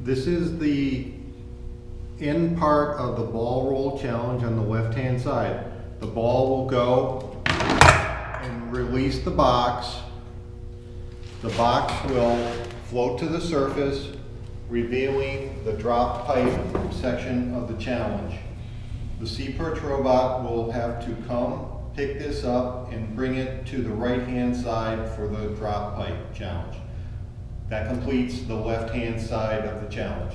This is the end part of the ball roll challenge on the left-hand side. The ball will go and release the box. The box will float to the surface, revealing the drop pipe section of the challenge. The Sea Perch robot will have to come, pick this up, and bring it to the right-hand side for the drop pipe challenge. That completes the left-hand side of the challenge.